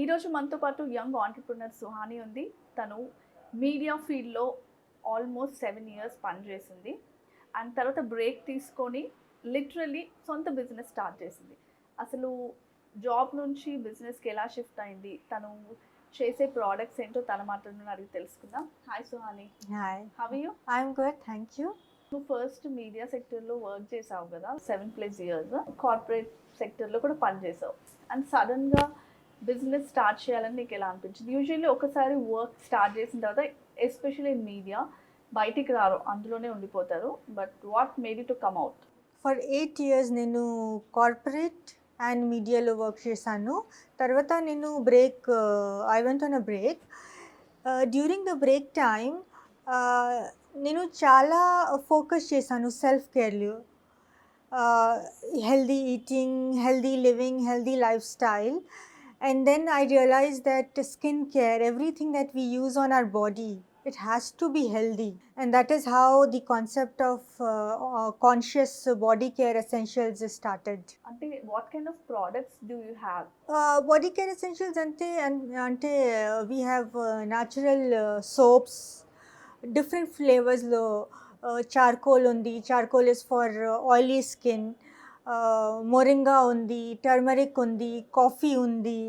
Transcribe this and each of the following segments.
ఈరోజు మనతో పాటు యంగ్ ఆంటర్‌ప్రెన్యూర్ సుహాని ఉంది. తను మీడియా ఫీల్డ్‌లో ఆల్మోస్ట్ 7 ఇయర్స్ పనిచేసింది. అండ్ తర్వాత బ్రేక్ తీసుకొని లిటరల్లీ సొంత బిజినెస్ స్టార్ట్ చేసింది. అసలు జాబ్ నుంచి బిజినెస్‌కి ఎలా షిఫ్ట్ అయింది? తను చేసే ప్రొడక్ట్స్ ఏంటో తన మాటల్లోనే అడిగి తెలుసుకుందాం. Hi Suhani. Hi, how are you? I'm good, thank you. నువ్వు ఫస్ట్ మీడియా సెక్టర్‌లో వర్క్ చేసావు కదా! 7+ ఇయర్స్. కార్పొరేట్ సెక్టర్‌లో కూడా పనిచేసావు. అండ్ సడన్‌గా బిజినెస్ స్టార్ట్ చేయాలని నీకు ఎలా అనిపించింది? యూజువల్లీ ఒకసారి వర్క్ స్టార్ట్ చేసిన తర్వాత ఎస్పెషల్లీ ఇన్ మీడియా బయటికి రారు, అందులోనే ఉండిపోతారు. But what made you to come out? For 8 years నేను కార్పొరేట్ అండ్ మీడియాలో వర్క్ చేశాను. తర్వాత నేను I went on a break. During the break time నేను చాలా ఫోకస్ చేశాను self కేర్లో. Healthy eating, healthy living, healthy lifestyle. And then I realized that skincare, everything that we use on our body, it has to be healthy. And that is how the concept of conscious body care essentials is started. అంటే what kind of products do you have? Body care essentials ante we have natural soaps, different flavors-lo. Charcoal undi, charcoal is for oily skin. Moringa undi, turmeric undi, coffee undi.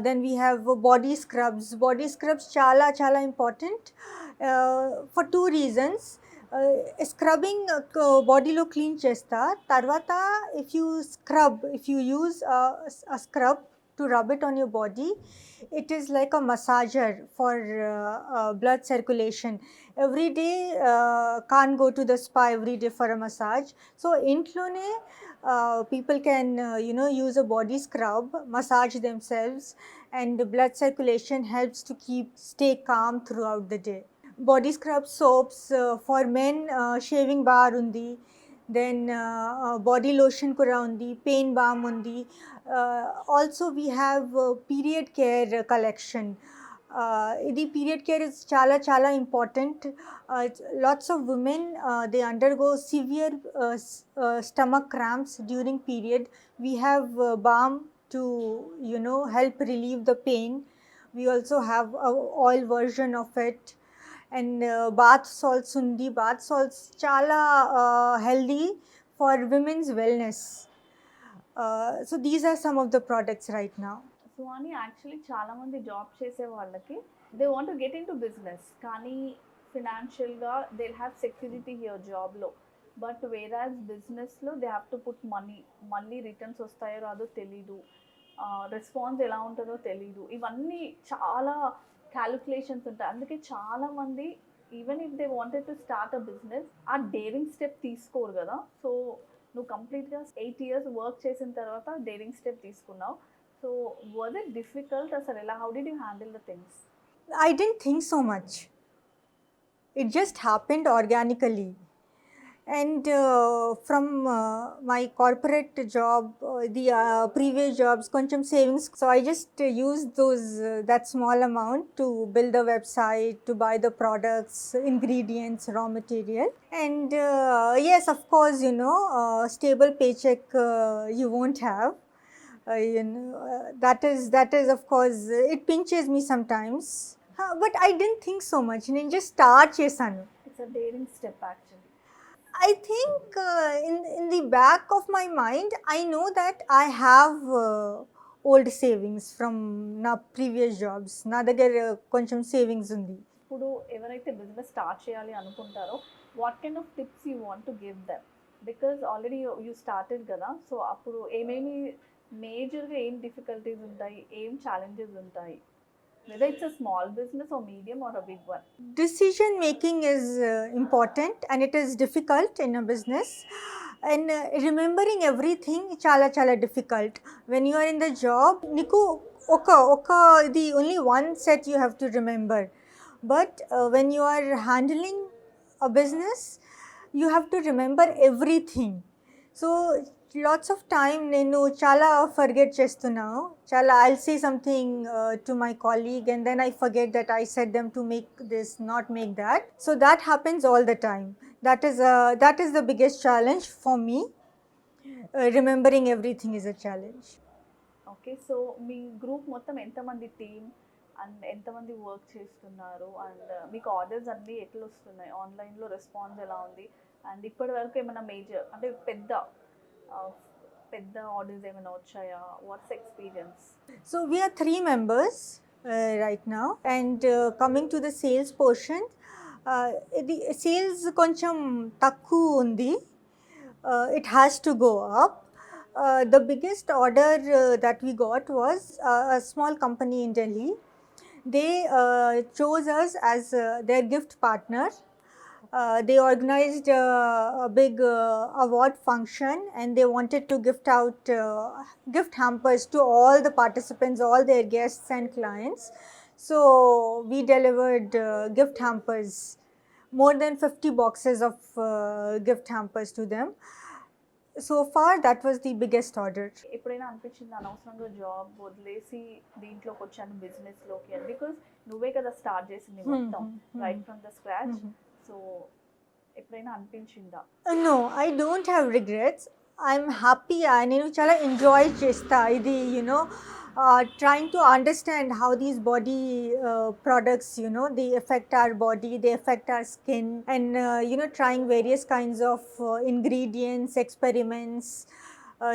Then we have body scrubs. Body scrubs chala important for two reasons. Scrubbing body lo clean chesta. Tarvata if you use a scrub to rub it on your body, it is like a massager for blood circulation. Every day can't go to the spa every day for a massage. So intlone people can use a body scrub, massage themselves, and the blood circulation helps to stay calm throughout the day. Body scrub soaps for men, shaving bar undi, then body lotion kura undi, pain balm undi. Also we have period care collection. The period care is chala important. Lots of women they undergo severe stomach cramps during period. We have balm to help relieve the pain. We also have a oil version of it. And bath salts undi. Bath salts chala healthy for women's wellness. So these are some of the products right now. Suhani, actually చాలామంది job చేసే వాళ్ళకి they want to get in to business, కానీ ఫినాన్షియల్గా they have security here జాబ్లో. But whereas బిజినెస్లో they have to put money, మళ్ళీ returns వస్తాయో రాదో తెలీదు, రెస్పాన్స్ ఎలా ఉంటుందో తెలీదు. ఇవన్నీ చాలా క్యాలిక్యులేషన్స్ ఉంటాయి. అందుకే చాలామంది even if they wanted to start a business ఆ డేరింగ్ స్టెప్ తీసుకోరు కదా. సో నువ్వు కంప్లీట్గా 8 ఇయర్స్ వర్క్ చేసిన తర్వాత డేరింగ్ స్టెప్ తీసుకున్నావు. So was it difficult asala? How did you handle the things? I didn't think so much. It just happened organically. And from my corporate job, the previous jobs, koncham savings. So I just used that small amount to build the website, to buy the products, ingredients, raw material. And yes, of course, stable paycheck you won't have. That is of course, it pinches me sometimes. But I didn't think so much. నేను just start చేశాను. It's a daring step actually. I think in the back of my mind, I know that I have old savings from నా previous jobs. నా దగ్గర కొంచెం savings ఉంది. ఇప్పుడు ఎవరైతే business start చేయాలి అనుకుంటారో what kind of tips you want to give them? Because already you started కదా. సో అప్పుడు ఏమేమి మేజర్గా ఏం డిఫికల్టీస్ ఉంటాయి, ఏం ఛాలెంజెస్ ఉంటాయి? Whether it's a small business or medium or a big one. Decision making is important and it is difficult in a business. And remembering everything chala difficult. When you are in the job, niku the only one set you have to remember. But when you are handling a business, you have to remember everything. So lots of time నేను చాలా forget చేస్తున్నాను. I'll say something to my colleague and then I forget that I said them to make this, not make that. So that happens all the time. That is the biggest challenge for me. Remembering everything is a challenge. Okay. Okay. So me group మొత్తం ఎంతమంది team and ఎంతమంది work చేస్తున్నారు? And మీకు orders అన్నీ ఎట్లొస్తున్నాయి? ఆన్‌లైన్‌లో response ఎలా ఉంది? And ఇప్పటి వరకు ఏమైనా మేజర్ అంటే ఆహ్, పెద్ద ఆర్డర్స్ ఏమైనా వచ్చాయా? What's experience? So we are 3 members right now, and coming to the sales portion, the sales కొంచెం తక్కువ ఉంది. It has to go up. The biggest order that we got was a small company in Delhi. They chose us as their gift partner. They organized a big award function, and they wanted to gift out gift hampers to all the participants, all their guests and clients. So we delivered gift hampers, more than 50 boxes of gift hampers to them. So far, that was the biggest order. ఎప్పుడైనా అనిపించిందా అనవసరంగా job వదిలేసి దీంట్లోకొచ్చాను బిజినెస్‌లోకి అని? Because నువ్వే కదా start చేసింది మొత్తం right from the scratch. So ఎప్పుడైనా అనిపించిందా? No, I don't have regrets. I'm happy. నేను చాలా ఎంజాయ్ చేస్తా ఇది, trying to understand how these body products, they affect our body, they affect our skin, and trying various kinds of ingredients, experiments.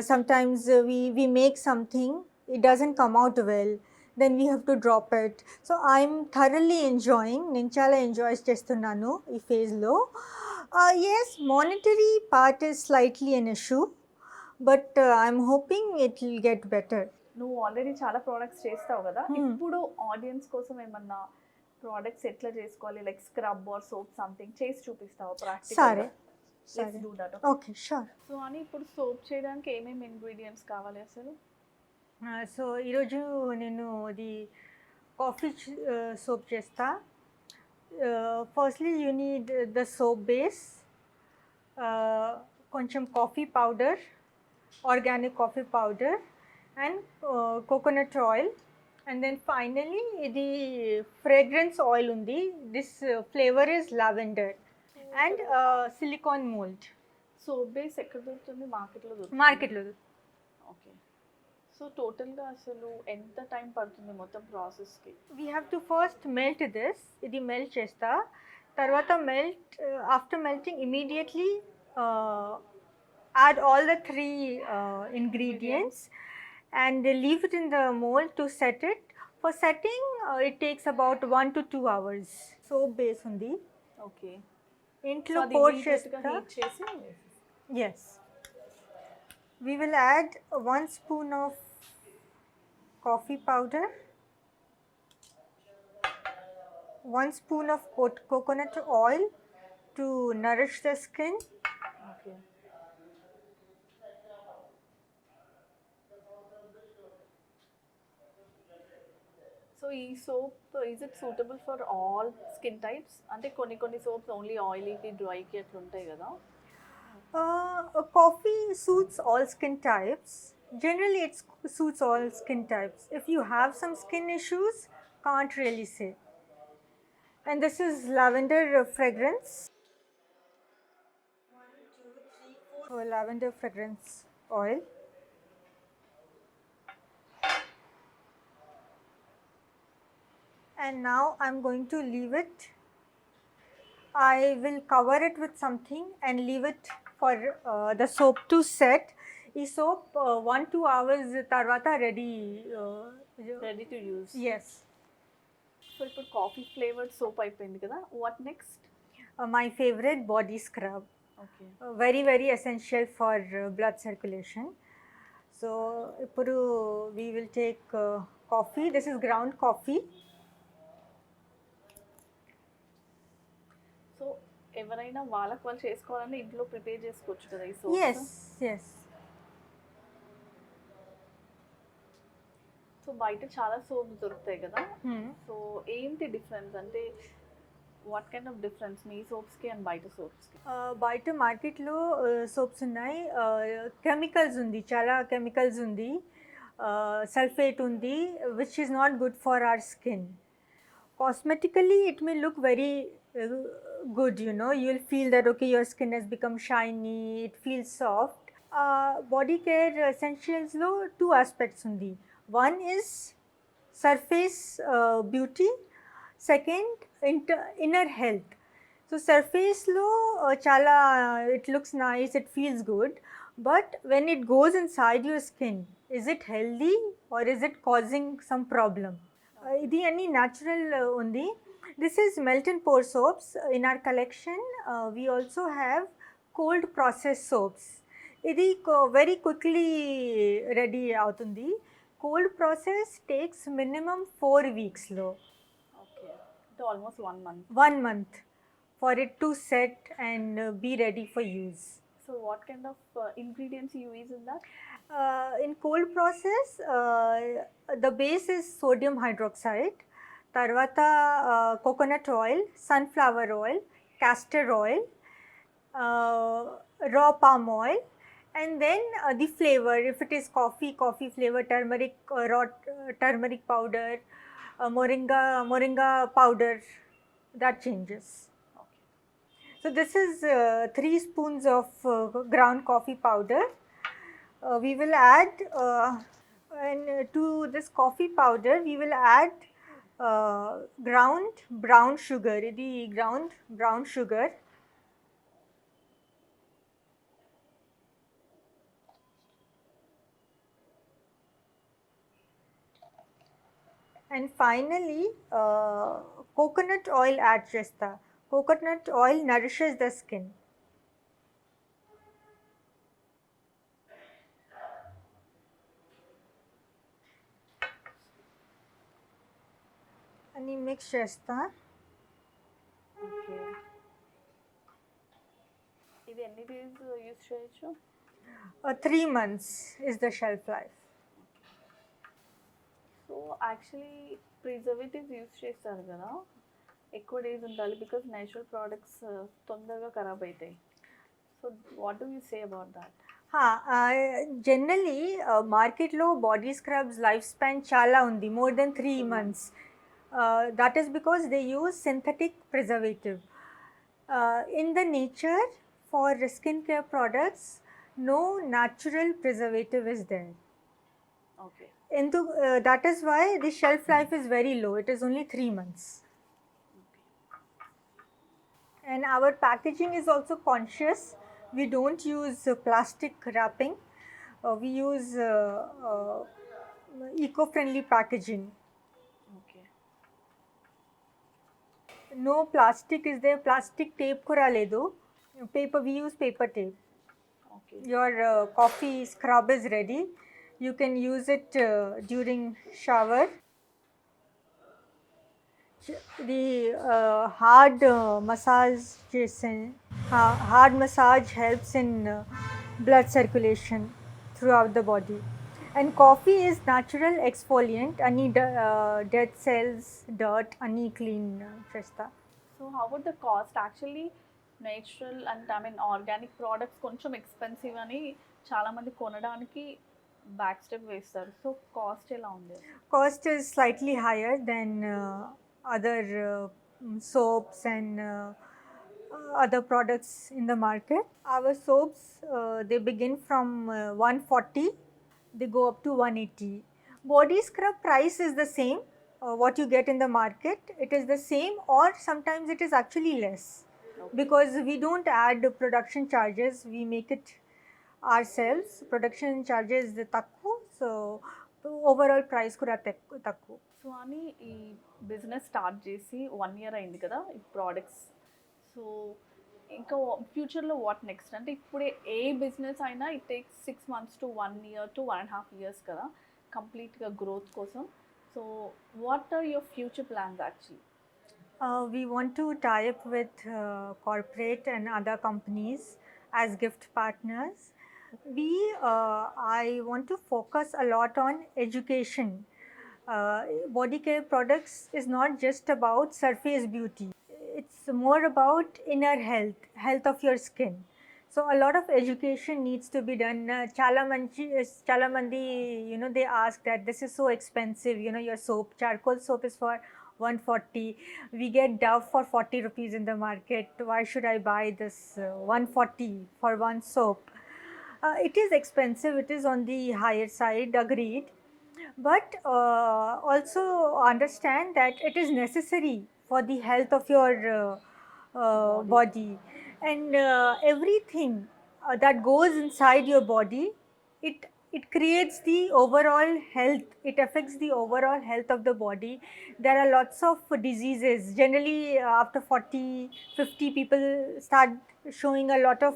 Sometimes we make something, it doesn't come out well, then we have to drop it. So I'm thoroughly enjoying, నేను చాలా enjoy చేస్తున్నాను ఈ ఫేజ్లో. Yes, monetary part is slightly an issue, but I'm hoping it will get better. నువ్వు already చాలా products చేస్తావు కదా, ఇప్పుడు ఆడియన్స్ కోసం ఏమన్నా ప్రోడక్ట్స్ ఎట్లా చేసుకోవాలి, like scrub or soap something చేసి చూపిస్తావు సరే, let's do that. Okay, sure. So అని ఇప్పుడు సోప్ చేయడానికి ఏమేమి ఇంగ్రీడియంట్స్ కావాలి అసలు? సో ఈరోజు నేను ఇది కాఫీ సోప్ చేస్తా. Firstly you need the soap base, కొంచెం coffee powder, organic coffee powder, and coconut oil, and then finally the fragrance oil undi. This flavor is lavender, and silicone mold. Soap base ఎక్కడ దొరుకుతుంది? మార్కెట్లో దొరుకుతుంది. మార్కెట్లో. Okay. So టోటల్గా అసలు ఎంత time పడుతుంది మొత్తం ప్రాసెస్కి? We have to first melt this. ఇది మెల్ట్ చేస్తా, తర్వాత after melting immediately add all the 3 ingredients and leave it in the mold to set it. For setting, it takes about 1 to 2 hours. Soap base undi. Okay. Intlo pour chesta. చేసి Yes. We will add 1 spoon of coffee powder, 1 spoon of coconut oil to nourish the skin. Okay. So ఈ soap is it suitable for all skin types? అంటే కొన్ని soaps only ఆయిలీకి డ్రైకి అట్లా ఉంటాయి కదా. Coffee suits all skin types. Generally, it suits all skin types. If you have some skin issues, can't really say. And this is lavender fragrance. 1, 2, 3, 4. So lavender fragrance oil. And now I'm going to leave it. I will cover it with something and leave it for the soap to set. ఈ soap 1-2 hours తర్వాత ready to use. Yes. So ఇప్పుడు coffee flavoured soap అయిపోయింది కదా, what next? My favorite body scrub. Okay. Very, very essential for blood circulation. So ఇప్పుడు we will take coffee. This is ground coffee. So ఎవరైనా వాళ్ళకి వాళ్ళు చేసుకోవాలని ఇంట్లో prepare చేసుకోవచ్చు కదా ఈ సోప్? Yes, yes. సో బయట చాలా సోప్స్ దొరుకుతాయి కదా, సో ఏంటి డిఫరెన్స్? అంటే వాట్ కైండ్ ఆఫ్ డిఫరెన్స్ మీ సోప్స్కి అండ్ బయట సోప్స్కి? బయట మార్కెట్లో సోప్స్ ఉన్నాయి, కెమికల్స్ ఉంది, చాలా కెమికల్స్ ఉంది, సల్ఫేట్ ఉంది, which is not good for our skin. Cosmetically, it may look very good, you'll feel that okay, your skin has become shiny, it feels soft. Body care essentials lo 2 aspects undi. One is surface beauty, second inner health. So surface lo chala it looks nice, it feels good, but when it goes inside your skin, is it healthy or is it causing some problem? Idi any natural undi. This is melt and pour soaps. In our collection, we also have cold processed soaps. Idi very quickly ready avutundi. Cold process takes minimum 4 weeks lo. Okay. So almost 1 month. 1 month for it to set and be ready for use. So what kind of ingredients you use in that? In cold process, the base is sodium hydroxide, tarvata coconut oil, sunflower oil, castor oil, raw palm oil, and then the flavor. If it is coffee flavor, turmeric, raw turmeric powder, moringa powder, that changes. Okay. So this is 3 spoons of ground coffee powder. We will add and to this coffee powder we will add ground brown sugar. The ground brown sugar. And finally coconut oil add chesta. Coconut oil nourishes the skin. Ani mix chesta. Okay. ఇది ఎన్ని days use చేయొచ్చు? 3 months is the shelf life. So actually preservatives use చేస్తారు కదా, ఎక్కువ days ఉండాలి because natural products తొందరగా ఖరాబ్ అవుతాయి. So what do you say about that? Generally మార్కెట్లో బాడీ స్క్రబ్స్ లైఫ్ స్పాన్ చాలా ఉంది, more than 3 months. That is because they use synthetic preservative. In the nature, for skincare products, no natural preservative is there. Okay. That is why the shelf life is very low. It is only 3 months. And our packaging is also conscious. We don't use plastic wrapping. We use eco-friendly packaging. Okay. No plastic is there. Plastic tape kura ledu. Paper, we use paper tape. Okay. Your coffee scrub is ready. You can use it during shower. The hard massage hard massage helps in blood circulation throughout the body. And coffee is natural exfoliant. Any dead cells, dirt, any clean chesta. So how about the cost? Actually natural and I mean organic products కొంచెం expensive అని చాలామంది కొనడానికి back step వేస్తారు. So cost ఎలా ఉంది? Cost is slightly higher than other soaps and other products in the market. Our soaps, they begin from 140, they go up to 180. Body scrub price is the same, what you get in the market. It is the same, or sometimes it is actually less, because we don't add production charges, we make it ourselves. Production charges takku, so overall price kuda takku. So అని ఈ business start చేసి 1 year అయింది కదా ఈ products. So ఇంకా ఫ్యూచర్లో what next? అంటే ఇప్పుడే ఏ బిజినెస్ అయినా it takes 6 months to 1 year to 1.5 years కదా కంప్లీట్గా గ్రోత్ కోసం. So what are your future plans actually? We want to tie up with corporate and other companies as gift partners. I want to focus a lot on education. Body care products is not just about surface beauty. It's more about inner health of your skin. So a lot of education needs to be done. Chala mandi, they ask that this is so expensive. Your soap, charcoal soap is for 140. We get Dove for 40 rupees in the market. Why should I buy this 140 for one soap? It is expensive. It is on the higher side, agreed. but also understand that it is necessary for the health of your body, and everything that goes inside your body, it creates the overall health, it affects the overall health of the body. There are lots of diseases generally, after 40-50 people start showing a lot of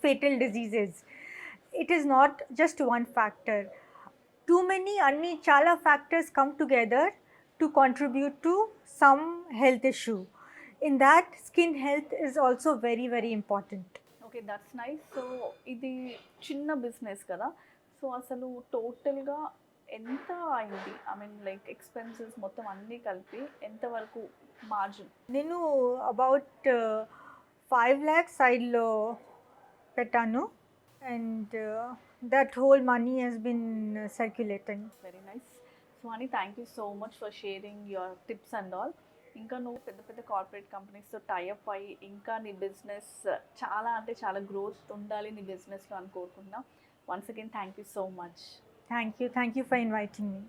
fatal diseases. It is not just one factor, too many అన్ని చాలా factors come together to contribute to some health issue. In that, skin health is also very very important. Okay, that's nice. So ఇది చిన్న business కదా, so అసలు టోటల్గా ఎంత అయింది? I mean like expenses మొత్తం అన్నీ కలిపి ఎంతవరకు మార్జిన్? నేను అబౌట్ 5 lakhs సైడ్లో పెట్టాను, and that whole money has been circulating. Very nice. So అని thank you so much for sharing your tips and all. ఇంకా నువ్వు పెద్ద పెద్ద కార్పొరేట్ కంపెనీస్తో టైఅప్ అయ్యి ఇంకా నీ బిజినెస్ చాలా అంటే చాలా గ్రోత్ ఉండాలి నీ బిజినెస్లో అని కోరుకుంటున్నా. Once again thank you so much. Thank you for inviting me.